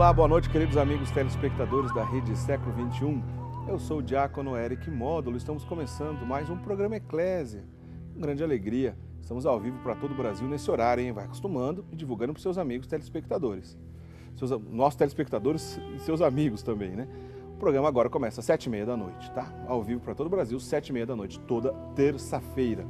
Olá, boa noite, queridos amigos telespectadores da Rede Século XXI. Eu sou o diácono Eric Módulo, estamos começando mais um programa Eclésia. Com grande alegria, estamos ao vivo para todo o Brasil nesse horário, hein? Vai acostumando e divulgando para os seus amigos telespectadores. Nossos telespectadores e seus amigos também, né? O programa agora começa às 7h30 da noite, tá? Ao vivo para todo o Brasil, 7h30 da noite, toda terça-feira.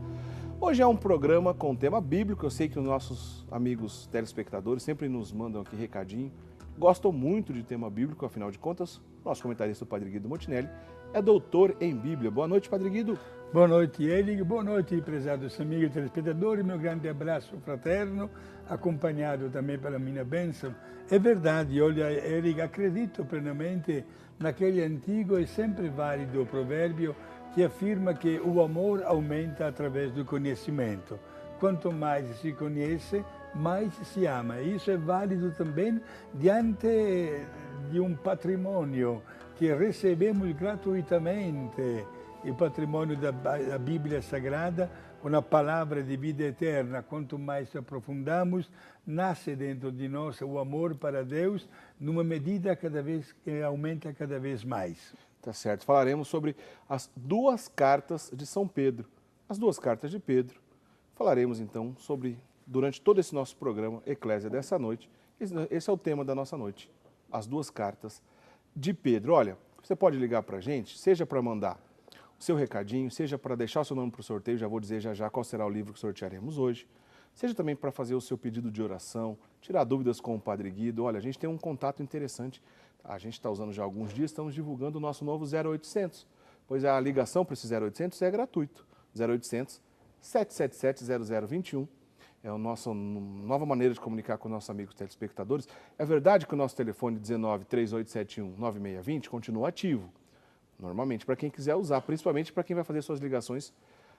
Hoje é um programa com tema bíblico, eu sei que os nossos amigos telespectadores sempre nos mandam aqui recadinho, gostam muito de tema bíblico, afinal de contas, nosso comentarista, o Padre Guido Montinelli, é doutor em Bíblia. Boa noite, Padre Guido. Boa noite, Eric. Boa noite, prezados amigos telespetadores. Meu grande abraço fraterno, acompanhado também pela minha bênção. É verdade, olha, Eric, acredito plenamente naquele antigo e sempre válido provérbio que afirma que o amor aumenta através do conhecimento. Quanto mais se conhece, mais se ama. Isso é válido também diante de um patrimônio que recebemos gratuitamente, o patrimônio da Bíblia Sagrada, uma palavra de vida eterna. Quanto mais aprofundamos, nasce dentro de nós o amor para Deus, numa medida que aumenta cada vez mais. Tá certo. Falaremos sobre as duas cartas de São Pedro, as duas cartas de Pedro. Falaremos então sobre, durante todo esse nosso programa Eclésia dessa noite, esse é o tema da nossa noite, as duas cartas de Pedro. Olha, você pode ligar para a gente, seja para mandar o seu recadinho, seja para deixar o seu nome para o sorteio, já vou dizer já qual será o livro que sortearemos hoje, seja também para fazer o seu pedido de oração, tirar dúvidas com o Padre Guido. Olha, a gente tem um contato interessante, a gente está usando já há alguns dias, estamos divulgando o nosso novo 0800, pois a ligação para esse 0800 é gratuito, 0800 777 0021. É a nossa nova maneira de comunicar com nossos amigos telespectadores. É verdade que o nosso telefone 19 3871 9620 continua ativo, normalmente para quem quiser usar, principalmente para quem vai fazer suas ligações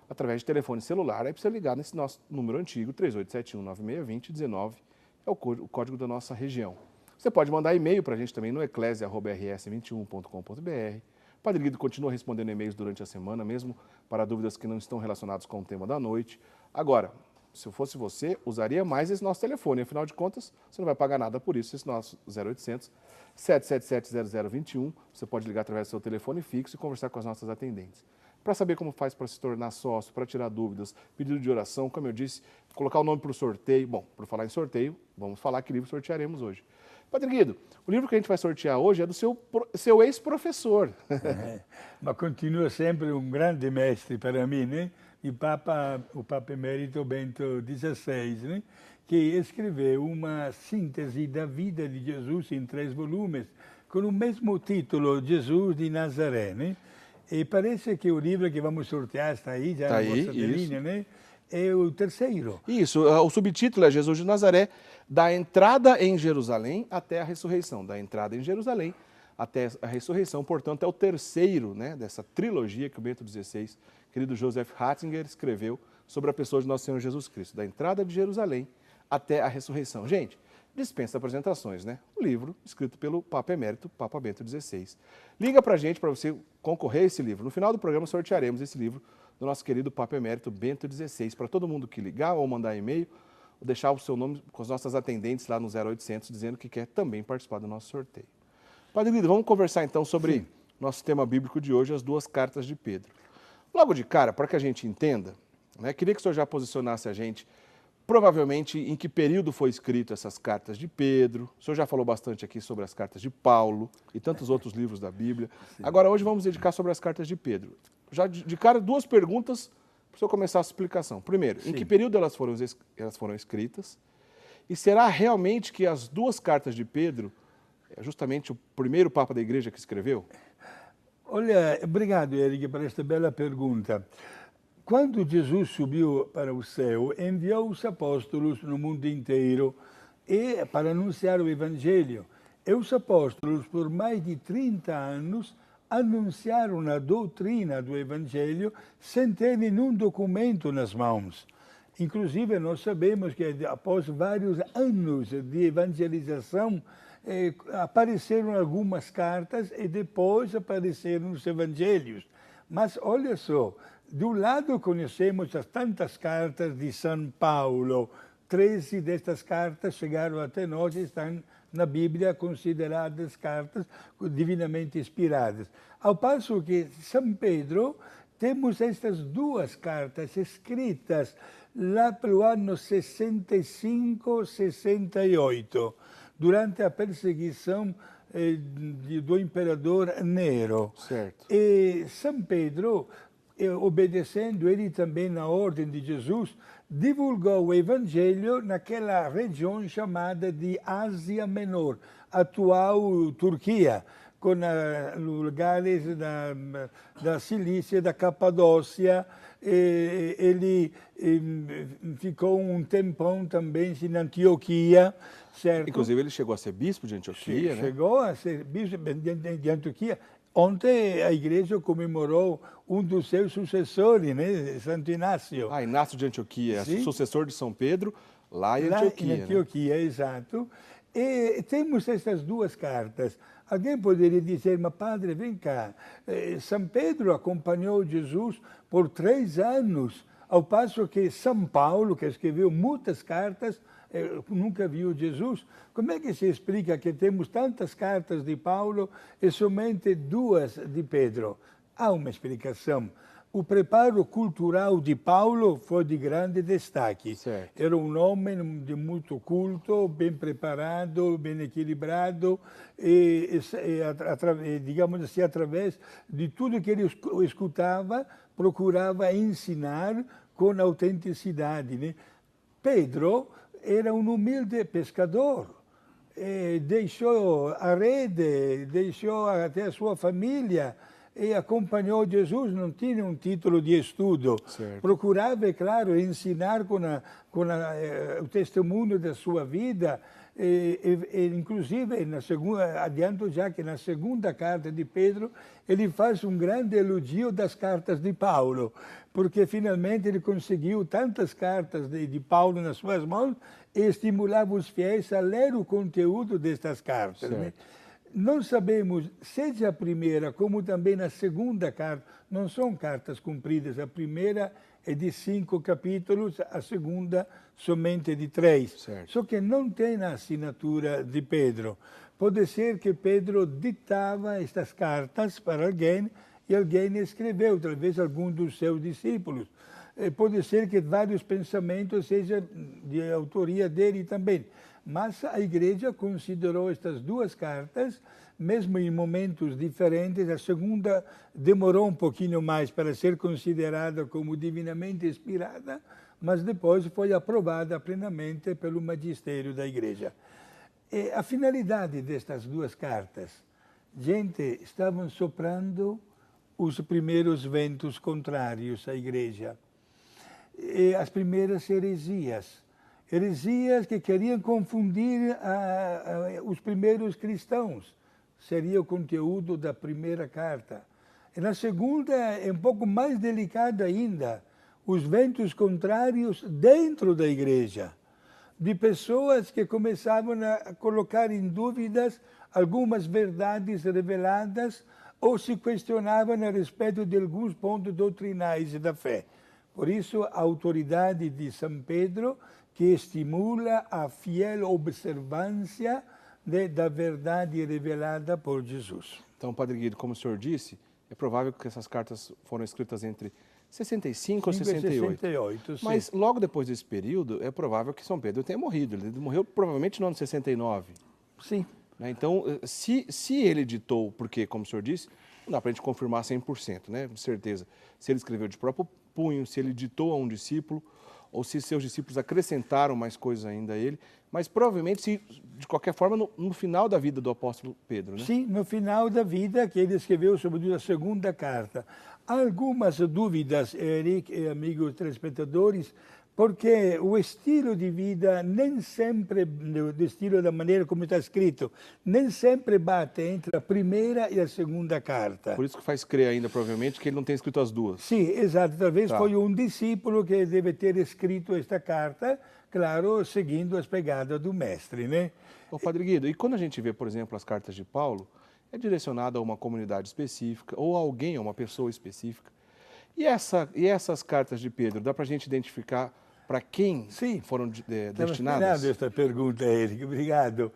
através de telefone celular. Aí precisa ligar nesse nosso número antigo, 3871 9620 19, é o código da nossa região. Você pode mandar e-mail para a gente também no eclesia@rs21.com.br. O Padre Guido continua respondendo e-mails durante a semana, mesmo para dúvidas que não estão relacionadas com o tema da noite. Agora, se eu fosse você, usaria mais esse nosso telefone. Afinal de contas, você não vai pagar nada por isso. Esse nosso 0800 777 0021. Você pode ligar através do seu telefone fixo e conversar com as nossas atendentes. Para saber como faz para se tornar sócio, para tirar dúvidas, pedido de oração, como eu disse, colocar o nome para o sorteio. Bom, por falar em sorteio, vamos falar que livro sortearemos hoje. Padre Guido, o livro que a gente vai sortear hoje é do seu ex-professor. Mas continua sempre um grande mestre para mim, né? O Papa Emérito Bento XVI, né? Que escreveu uma síntese da vida de Jesus em 3 volumes, com o mesmo título, Jesus de Nazaré, né? E parece que o livro que vamos sortear está aí, já na nossa telinha, né? É o terceiro. Isso, o subtítulo é Jesus de Nazaré, da entrada em Jerusalém até a ressurreição. Da entrada em Jerusalém até a ressurreição, portanto, é o terceiro, né, dessa trilogia que o Bento XVI, querido Joseph Ratzinger, escreveu sobre a pessoa de Nosso Senhor Jesus Cristo. Da entrada de Jerusalém até a ressurreição. Gente, dispensa apresentações, né? O livro escrito pelo Papa Emérito, Papa Bento XVI. Liga pra gente para você concorrer a esse livro. No final do programa sortearemos esse livro do nosso querido Papa Emérito Bento XVI. Para todo mundo que ligar ou mandar e-mail, ou deixar o seu nome com as nossas atendentes lá no 0800, dizendo que quer também participar do nosso sorteio. Padre Guido, vamos conversar então sobre nosso tema bíblico de hoje, as duas cartas de Pedro. Logo de cara, para que a gente entenda, né, queria que o senhor já posicionasse a gente, provavelmente, em que período foi escrito essas cartas de Pedro. O senhor já falou bastante aqui sobre as cartas de Paulo e tantos outros livros da Bíblia. Agora, hoje vamos dedicar sobre as cartas de Pedro. Já de cara, 2 perguntas para o senhor começar a sua explicação. Primeiro, em que período elas foram escritas? E será realmente que as 2 cartas de Pedro é justamente o primeiro Papa da Igreja que escreveu? Olha, obrigado, Eric, por esta bela pergunta. Quando Jesus subiu para o céu, enviou os apóstolos no mundo inteiro para anunciar o Evangelho. E os apóstolos, por mais de 30 anos, anunciaram a doutrina do Evangelho sem ter nenhum documento nas mãos. Inclusive, nós sabemos que após vários anos de evangelização, apareceram algumas cartas e depois apareceram os evangelhos. Mas olha só, de um lado conhecemos as tantas cartas de São Paulo, 13 destas cartas chegaram até nós e estão na Bíblia consideradas cartas divinamente inspiradas. Ao passo que São Pedro, temos estas duas cartas escritas lá pelo ano 65, 68, durante a perseguição do imperador Nero. Certo. E São Pedro, obedecendo ele também na ordem de Jesus, divulgou o Evangelho naquela região chamada de Ásia Menor, atual Turquia, com lugares da Cilícia, da Capadócia. Ele ficou um tempão também em Antioquia, certo? Inclusive ele chegou a ser bispo de Antioquia, né? Chegou a ser bispo de Antioquia. Ontem a igreja comemorou um dos seus sucessores, né? Santo Inácio. Ah, Inácio de Antioquia, Sim. Sucessor de São Pedro, lá em Antioquia. Em Antioquia, né? Exato. E temos essas duas cartas. Alguém poderia dizer, mas padre, vem cá, São Pedro acompanhou Jesus por 3 anos, ao passo que São Paulo, que escreveu muitas cartas, nunca viu Jesus. Como é que se explica que temos tantas cartas de Paulo e somente 2 de Pedro? Há uma explicação. O preparo cultural de Paulo foi de grande destaque. Certo. Era um homem de muito culto, bem preparado, bem equilibrado, digamos assim, através de tudo que ele escutava, procurava ensinar com autenticidade, né? Pedro era um humilde pescador, deixou a rede, deixou até a sua família, e acompanhou Jesus, não tinha um título de estudo. Certo. Procurava, é claro, ensinar com o testemunho da sua vida. Inclusive, adianto já que na segunda carta de Pedro, ele faz um grande elogio das cartas de Paulo, porque finalmente ele conseguiu tantas cartas de Paulo nas suas mãos e estimulava os fiéis a ler o conteúdo destas cartas. Né? Não sabemos, seja a primeira como também na segunda carta, não são cartas compridas. A primeira é de 5 capítulos, a segunda somente de 3. Certo. Só que não tem a assinatura de Pedro. Pode ser que Pedro ditava estas cartas para alguém e alguém escreveu, talvez algum dos seus discípulos. Pode ser que vários pensamentos sejam de autoria dele também. Mas a igreja considerou estas 2 cartas, mesmo em momentos diferentes. A segunda demorou um pouquinho mais para ser considerada como divinamente inspirada, mas depois foi aprovada plenamente pelo magistério da igreja. E a finalidade destas 2 cartas, gente, estavam soprando os primeiros ventos contrários à igreja. E as primeiras heresias que queriam confundir os primeiros cristãos. Seria o conteúdo da primeira carta. E na segunda é um pouco mais delicado ainda, os ventos contrários dentro da igreja, de pessoas que começavam a colocar em dúvidas algumas verdades reveladas ou se questionavam a respeito de alguns pontos doutrinais da fé. Por isso, a autoridade de São Pedro, que estimula a fiel observância da verdade revelada por Jesus. Então, Padre Guido, como o senhor disse, é provável que essas cartas foram escritas entre 65 e 68. Sim. Mas logo depois desse período, é provável que São Pedro tenha morrido. Ele morreu provavelmente no ano 69. Sim. Então, se ele ditou, porque, como o senhor disse, não dá para a gente confirmar 100%, né? De certeza. Se ele escreveu de próprio punho, se ele ditou a um discípulo, ou se seus discípulos acrescentaram mais coisas ainda a ele, mas provavelmente, de qualquer forma, no final da vida do apóstolo Pedro, né? Sim, no final da vida, que ele escreveu, sobretudo, a segunda carta. Há algumas dúvidas, Eric e amigos telespectadores, porque o estilo de vida nem sempre, o estilo da maneira como está escrito, nem sempre bate entre a primeira e a segunda carta. Por isso que faz crer ainda, provavelmente, que ele não tem escrito as duas. Sim, exato. Talvez foi um discípulo que deve ter escrito esta carta, claro, seguindo as pegadas do mestre, né? Ô, Padre Guido, e quando a gente vê, por exemplo, as cartas de Paulo, é direcionada a uma comunidade específica, ou a alguém, a uma pessoa específica. E essas cartas de Pedro, dá para a gente identificar para quem foram destinadas? Esta pergunta, Eric, obrigado.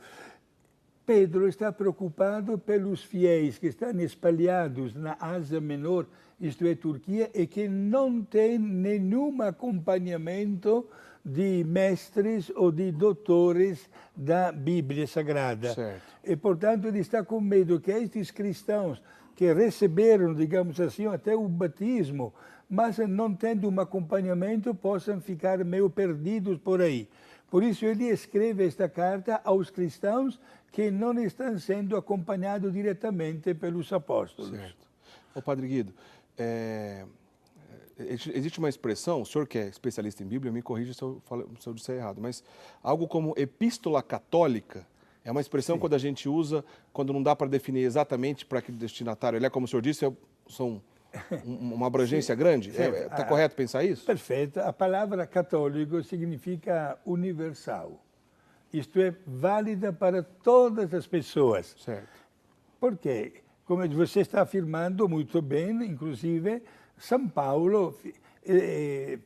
Pedro está preocupado pelos fiéis que estão espalhados na Ásia Menor, isto é, Turquia, e que não têm nenhum acompanhamento de mestres ou de doutores da Bíblia Sagrada. Certo. E, portanto, ele está com medo que estes cristãos que receberam, digamos assim, até o batismo, mas não tendo um acompanhamento, possam ficar meio perdidos por aí. Por isso ele escreve esta carta aos cristãos que não estão sendo acompanhados diretamente pelos apóstolos. Certo. Ô, Padre Guido, existe uma expressão, o senhor que é especialista em Bíblia, me corrija se eu disser errado, mas algo como epístola católica é uma expressão quando a gente usa, quando não dá para definir exatamente para que destinatário ele é, como o senhor disse, são uma abrangência grande. Está correto pensar isso? Perfeito. A palavra católico significa universal. Isto é, válida para todas as pessoas. Certo. Porque, como você está afirmando muito bem, inclusive, São Paulo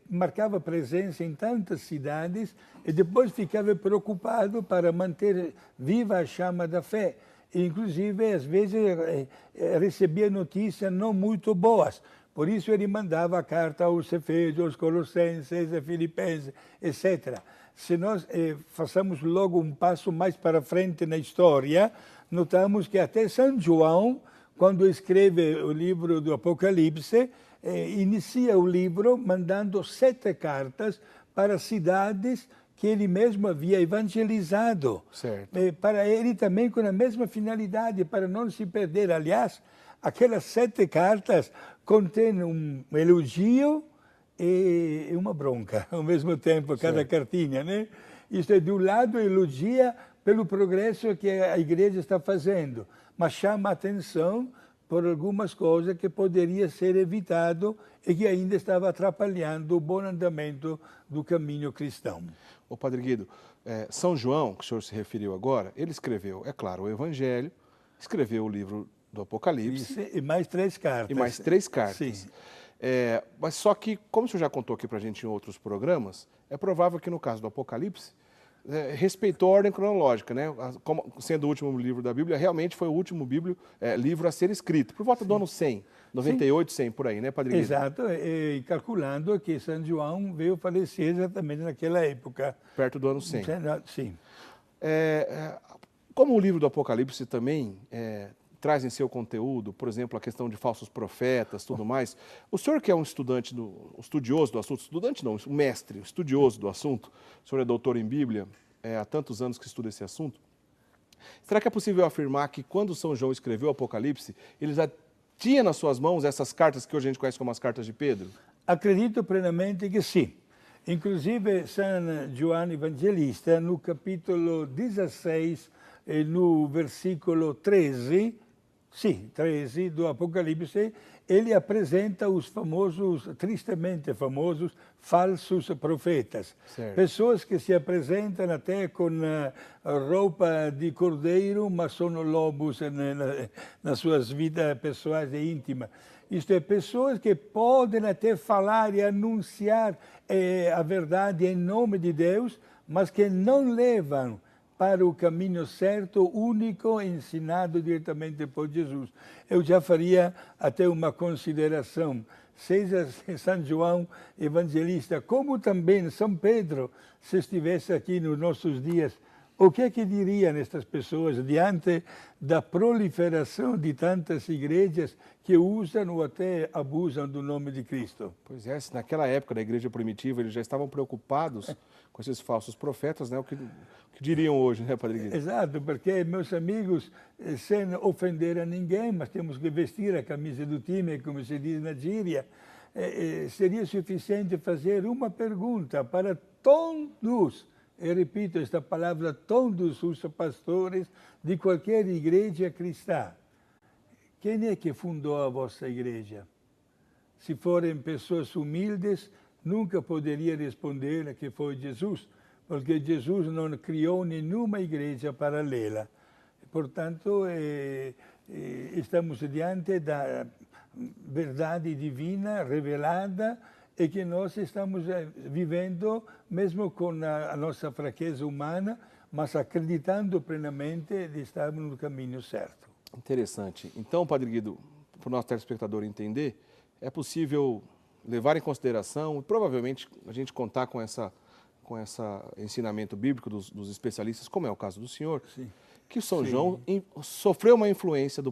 marcava presença em tantas cidades e depois ficava preocupado para manter viva a chama da fé. Inclusive, às vezes, recebia notícias não muito boas. Por isso, ele mandava carta aos Efésios, aos Colossenses, aos Filipenses, etc. Se nós façamos logo um passo mais para frente na história, notamos que até São João, quando escreve o livro do Apocalipse, inicia o livro mandando 7 cartas para cidades que ele mesmo havia evangelizado. Certo. Para ele também com a mesma finalidade, para não se perder. Aliás, aquelas 7 cartas contêm um elogio e uma bronca ao mesmo tempo, cada cartinha, né? Isto é, de um lado elogia pelo progresso que a igreja está fazendo, mas chama a atenção por algumas coisas que poderia ser evitado e que ainda estava atrapalhando o bom andamento do caminho cristão. Ô, Padre Guido, São João, que o senhor se referiu agora, ele escreveu, é claro, o Evangelho, escreveu o livro do Apocalipse. Isso, e mais 3 cartas. E mais 3 cartas. Sim. Mas só que, como o senhor já contou aqui para a gente em outros programas, é provável que no caso do Apocalipse, respeitou a ordem cronológica, né? Como, sendo o último livro da Bíblia, realmente foi o último livro a ser escrito, por volta do ano 100, 98, 100, por aí, né, Padre Guido? Exato, e calculando que São João veio falecer exatamente naquela época. Perto do ano 100. Sim. Como o livro do Apocalipse também traz em seu conteúdo, por exemplo, a questão de falsos profetas, tudo mais, o senhor que é um estudioso do assunto, estudante não, um mestre, estudioso do assunto, o senhor é doutor em Bíblia, há tantos anos que estuda esse assunto, será que é possível afirmar que quando São João escreveu o Apocalipse, ele já tinha nas suas mãos essas cartas que hoje a gente conhece como as cartas de Pedro? Acredito plenamente que sim. Inclusive, São João Evangelista, no capítulo 16, no versículo 13, 13 do Apocalipse, ele apresenta os famosos, tristemente famosos, falsos profetas. Certo. Pessoas que se apresentam até com roupa de cordeiro, mas são lobos nas suas vidas pessoais e íntimas. Isto é, pessoas que podem até falar e anunciar a verdade em nome de Deus, mas que não levam para o caminho certo, único, ensinado diretamente por Jesus. Eu já faria até uma consideração, seja São João Evangelista, como também São Pedro, se estivesse aqui nos nossos dias, o que é que diriam estas pessoas diante da proliferação de tantas igrejas que usam ou até abusam do nome de Cristo? Pois é, se naquela época da igreja primitiva eles já estavam preocupados com esses falsos profetas, né? O que diriam hoje, né, Padre Guido? Exato, porque, meus amigos, sem ofender a ninguém, mas temos que vestir a camisa do time, como se diz na gíria, seria suficiente fazer uma pergunta para todos, eu repito esta palavra, todos os pastores de qualquer igreja cristã. Quem é que fundou a vossa igreja? Se forem pessoas humildes, nunca poderia responder que foi Jesus, porque Jesus não criou nenhuma igreja paralela. Portanto, estamos diante da verdade divina revelada e que nós estamos vivendo, mesmo com a nossa fraqueza humana, mas acreditando plenamente de estarmos no caminho certo. Interessante. Então, Padre Guido, para o nosso telespectador entender, é possível levar em consideração, e provavelmente a gente contar com esse ensinamento bíblico dos especialistas, como é o caso do senhor, Sim. que São Sim. João sofreu uma influência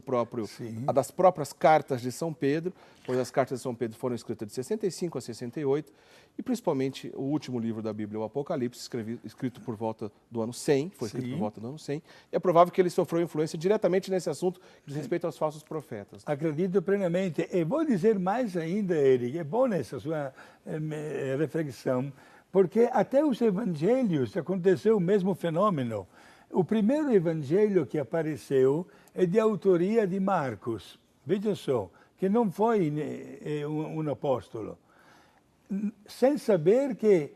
das próprias cartas de São Pedro, pois as cartas de São Pedro foram escritas de 65 a 68, e principalmente o último livro da Bíblia, o Apocalipse, escrito por volta do ano 100, foi escrito por volta do ano 100, e é provável que ele sofreu influência diretamente nesse assunto que diz respeito aos falsos profetas. Acredito plenamente. E vou dizer mais ainda, Eric, é bom essa sua reflexão, porque até os evangelhos aconteceu o mesmo fenômeno. O primeiro evangelho que apareceu é de autoria de Marcos, veja só, que não foi um apóstolo. Sem saber que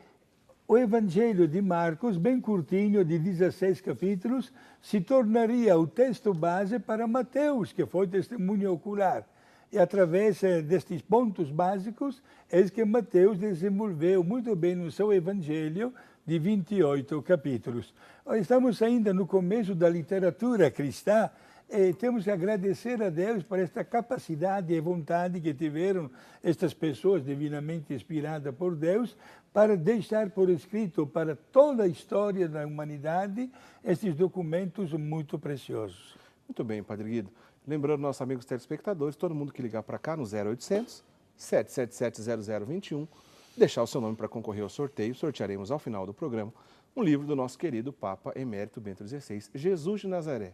o evangelho de Marcos, bem curtinho, de 16 capítulos, se tornaria o texto base para Mateus, que foi testemunho ocular. E através destes pontos básicos, é que Mateus desenvolveu muito bem no seu evangelho, de 28 capítulos. Estamos ainda no começo da literatura cristã e temos que agradecer a Deus por esta capacidade e vontade que tiveram estas pessoas divinamente inspiradas por Deus para deixar por escrito para toda a história da humanidade estes documentos muito preciosos. Muito bem, Padre Guido. Lembrando, nossos amigos telespectadores, todo mundo que ligar para cá no 0800 777 0021, deixar o seu nome para concorrer ao sorteio, sortearemos ao final do programa um livro do nosso querido Papa Emérito Bento XVI, Jesus de Nazaré.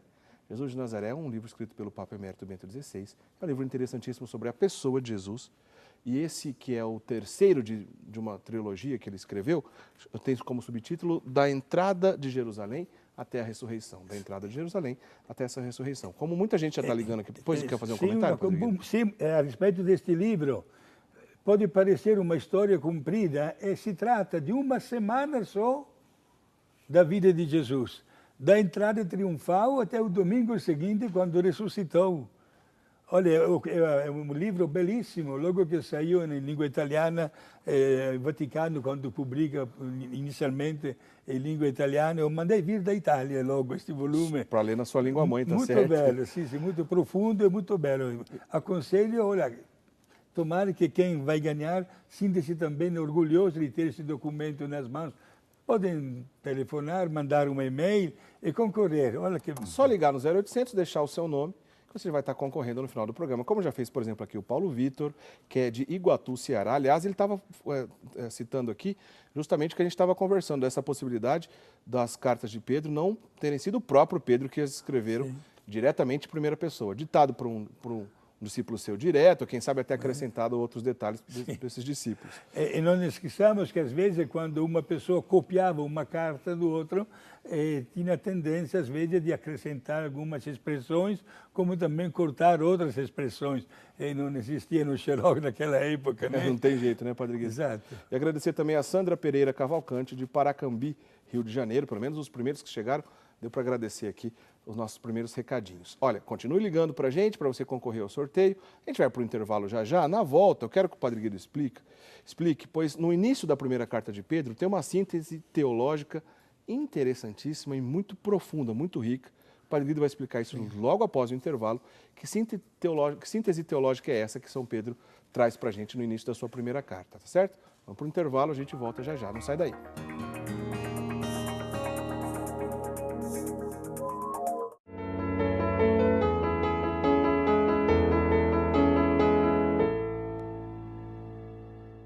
Jesus de Nazaré é um livro escrito pelo Papa Emérito Bento XVI, é um livro interessantíssimo sobre a pessoa de Jesus, e esse que é o terceiro de uma trilogia que ele escreveu, tem como subtítulo Da Entrada de Jerusalém até a Ressurreição, da entrada de Jerusalém até essa ressurreição. Como muita gente já está ligando aqui, depois quer fazer um comentário? Sim, a respeito deste livro, pode parecer uma história comprida, e se trata de uma semana só da vida de Jesus, da entrada triunfal até o domingo seguinte, quando ressuscitou. Olha, é um livro belíssimo, logo que saiu em língua italiana, Vaticano, quando publica inicialmente em língua italiana, eu mandei vir da Itália logo este volume. Para ler na sua língua mãe, tá certo? Muito belo, sim, muito profundo e muito belo. Aconselho, olha, tomara que quem vai ganhar sinta-se também orgulhoso de ter esse documento nas mãos. Podem telefonar, mandar um e-mail e concorrer. Olha que... Só ligar no 0800, deixar o seu nome, que você vai estar concorrendo no final do programa. Como já fez, por exemplo, aqui o Paulo Vitor, que é de Iguatu, Ceará. Aliás, ele estava citando aqui justamente que a gente estava conversando dessa possibilidade das cartas de Pedro não terem sido o próprio Pedro que as escreveram diretamente em primeira pessoa, ditado por um discípulo seu direto, quem sabe até acrescentado outros detalhes desses discípulos. E não esqueçamos que, às vezes, quando uma pessoa copiava uma carta do outro, tinha tendência, às vezes, de acrescentar algumas expressões, como também cortar outras expressões. E não existia no Xerox naquela época, né? Não tem jeito, né, Padre Guido? Exato. E agradecer também a Sandra Pereira Cavalcante, de Paracambi, Rio de Janeiro, pelo menos os primeiros que chegaram, deu para agradecer aqui os nossos primeiros recadinhos. Olha, continue ligando para a gente, para você concorrer ao sorteio. A gente vai para o intervalo já já. Na volta, eu quero que o Padre Guido explique, pois no início da primeira carta de Pedro tem uma síntese teológica interessantíssima e muito profunda, muito rica. O Padre Guido vai explicar isso logo após o intervalo. Que síntese teológica é essa que São Pedro traz para a gente no início da sua primeira carta, tá certo? Vamos para o intervalo, a gente volta já já. Não sai daí.